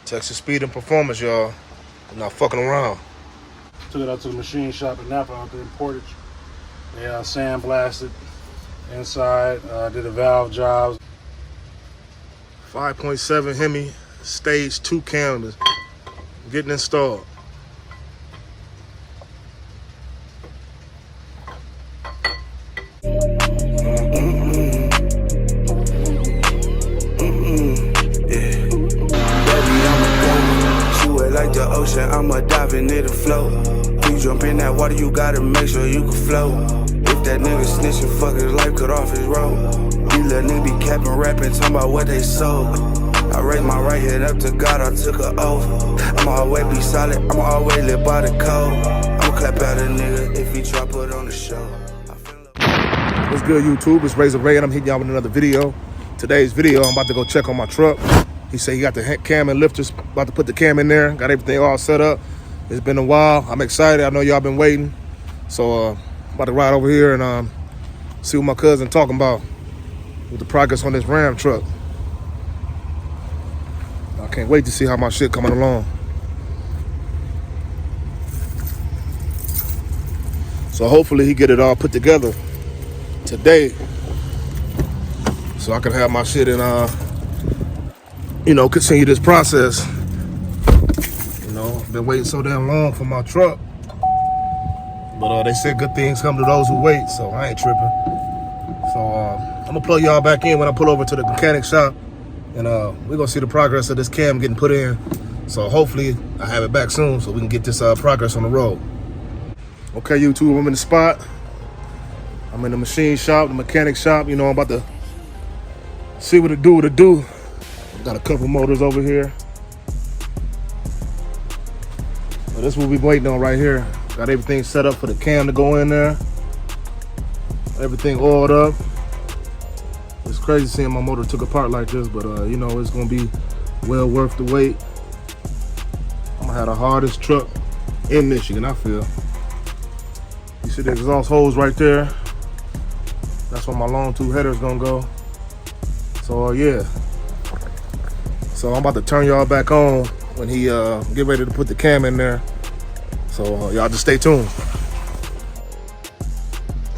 Texas Speed and Performance, y'all. I'm not fucking around. Took it out to the machine shop in Napa out there in Portage. They sandblasted inside, did the valve jobs. 5.7 Hemi stage 2 cam getting installed. Like the ocean, I'ma dive into the flow. You jump in that water, you gotta make sure you can float. If that nigga snitching, fuck his life, cut off his road. These little niggas be capping, rapping, talking about what they sold. I raised my right hand up to God, I took an oath. I'ma always be solid, I'ma always live by the code. I'ma clap out a nigga if he try put on the show. What's good, YouTube? It's Razor Ray, and I'm hitting y'all with another video. Today's video, I'm about to go check on my truck. He said he got the cam and lifters, about to put the cam in there, got everything all set up. It's been a while. I'm excited. I know y'all been waiting. So about to ride over here and see what my cousin talking about with the progress on this Ram truck. I can't wait to see how my shit coming along. So hopefully he get it all put together today so I can have my shit in continue this process. Been waiting so damn long for my truck. But they said good things come to those who wait, so I ain't tripping. So I'm gonna plug y'all back in when I pull over to the mechanic shop, and we're gonna see the progress of this cam getting put in. So hopefully I have it back soon so we can get this progress on the road. Okay, YouTube, I'm in the spot. I'm in the machine shop, the mechanic shop. I'm about to see what it do. Got a couple motors over here. But this is what we're waiting on right here. Got everything set up for the cam to go in there. Everything oiled up. It's crazy seeing my motor took apart like this, but it's gonna be well worth the wait. I'm gonna have the hardest truck in Michigan, I feel. You see the exhaust hose right there? That's where my long tube header is gonna go. So yeah. So I'm about to turn y'all back on when he get ready to put the cam in there. So y'all just stay tuned.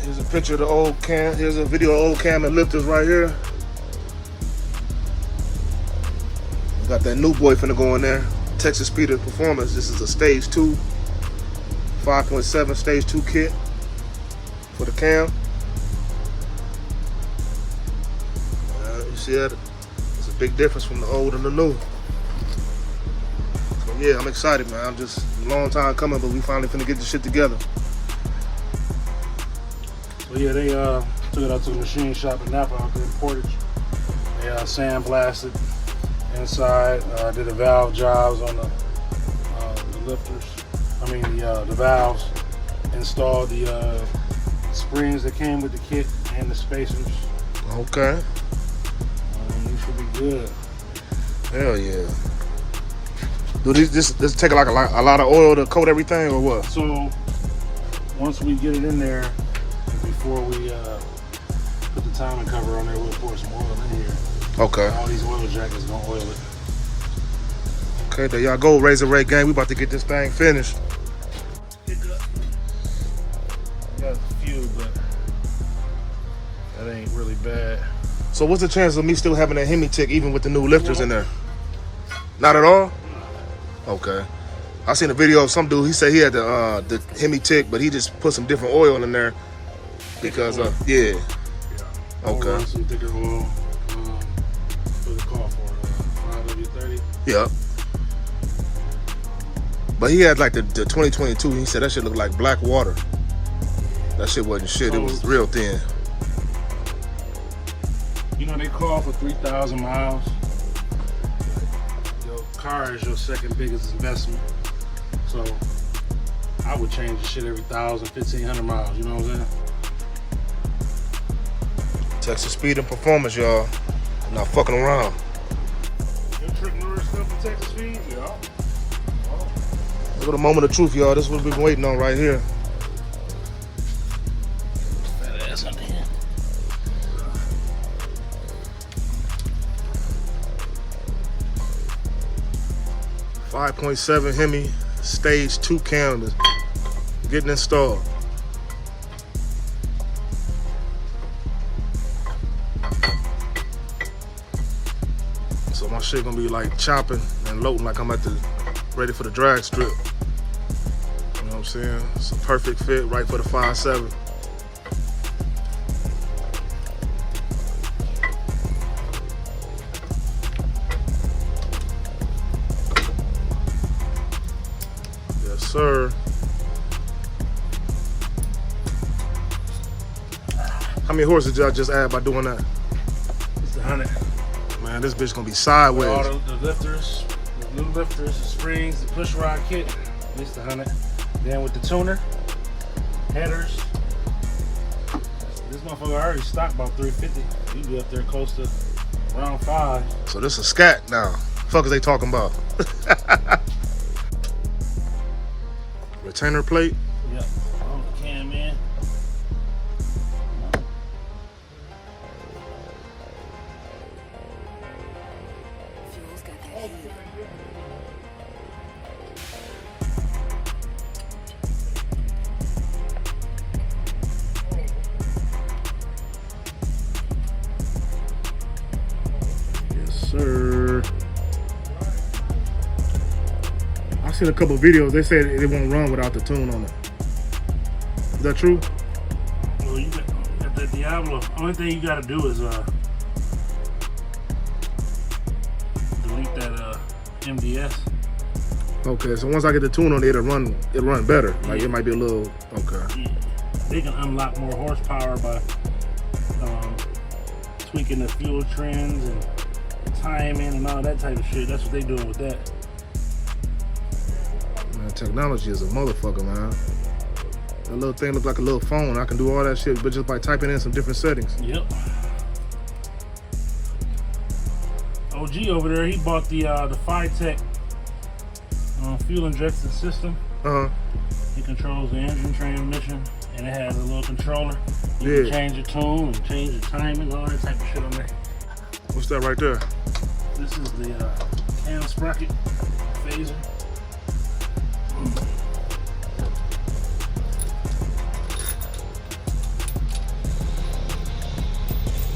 Here's a picture of the old cam. Here's a video of old cam and lifters right here. We got that new boy finna go in there. Texas Speed and Performance. This is a stage 2, 5.7 stage 2 kit for the cam. You see that? It's a big difference from the old and the new. So yeah, I'm excited, man. I'm just a long time coming, but we finally finna get this shit together. So yeah, they took it out to the machine shop in Napa out there in Portage. They sandblasted inside, did the valve jobs on the lifters. The valves. Installed the springs that came with the kit and the spacers. Okay. You should be good. Hell yeah. Do this take like a lot of oil to coat everything, or what? So once we get it in there, and before we put the timing cover on there, we'll pour some oil in here. Okay. All these oil jackets gonna oil it. Okay, there y'all go, Razor Ray gang. We about to get this thing finished. Got a few, but that ain't really bad. So what's the chance of me still having a Hemi tick even with the new lifters in there? Not at all? Okay. I seen a video of some dude, he said he had the Hemi tick, but he just put some different oil in there because yeah. Okay. Run some thicker oil. What it call for? 5W30? Yeah. But he had like the 2022, he said that shit looked like black water. That shit wasn't shit, it was real thin. They call for 3,000 miles. Your car is your second biggest investment. So I would change the shit every 1,000, 1,500 miles, you know what I'm saying? Texas Speed and Performance, y'all. I'm not fucking around. Your trick Norris stuff in Texas Speed? Yeah. Look at the moment of truth, y'all. This is what we've been waiting on right here. That ass under here. 5.7 Hemi stage 2 cam is getting installed. So my shit gonna be like chopping and loading like I'm ready for the drag strip. You know what I'm saying? It's a perfect fit right for the 5.7. Yes, sir. How many horses did I just add by doing that? It's 100. Man, this bitch gonna be sideways. All the lifters, the new lifters, the springs, the push rod kit, it's the 100. Then with the tuner, headers, this motherfucker already stocked about 350. You be up there close to around 5. So this is scat now. Fuck is they talking about? Retainer plate. Yep. On the cam in. Sir, I seen a couple videos. They said it won't run without the tune on it. Is that true? Well, you got the Diablo. Only thing you gotta do is delete that MDS. Okay, so once I get the tune on it, it'll run better. Like it might be a little okay. Yeah. They can unlock more horsepower by tweaking the fuel trends and timing and all that type of shit. That's what they doing with that. Man, technology is a motherfucker, man. That little thing look like a little phone. I can do all that shit, but just by typing in some different settings. Yep. OG over there, he bought the Phytech fuel injection system. It controls the engine transmission, and it has a little controller. You can change your tune and change the timing, all that type of shit on there. What's that right there? This is the cam sprocket phaser.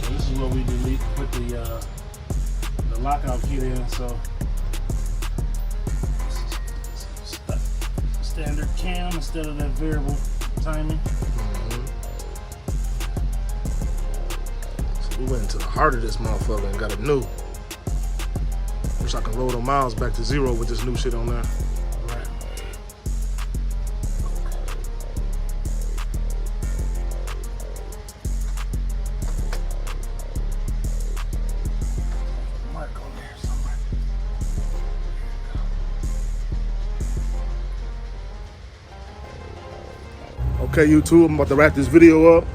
So this is what we delete, put the lockout kit in. So standard cam instead of that variable timing. So we went into the heart of this motherfucker and got a new. Wish I can roll the miles back to 0 with this new shit on there. Right. Mark on there somewhere. Okay, YouTube, I'm about to wrap this video up.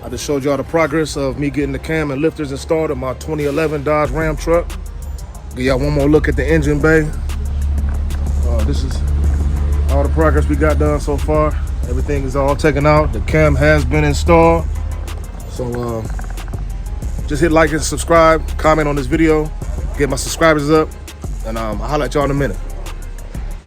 I just showed y'all the progress of me getting the cam and lifters installed in my 2011 Dodge Ram truck. Give y'all one more look at the engine bay. This is all the progress we got done so far. Everything is all taken out. The cam has been installed. So just hit like and subscribe, comment on this video, get my subscribers up, and I'll holler at y'all in a minute.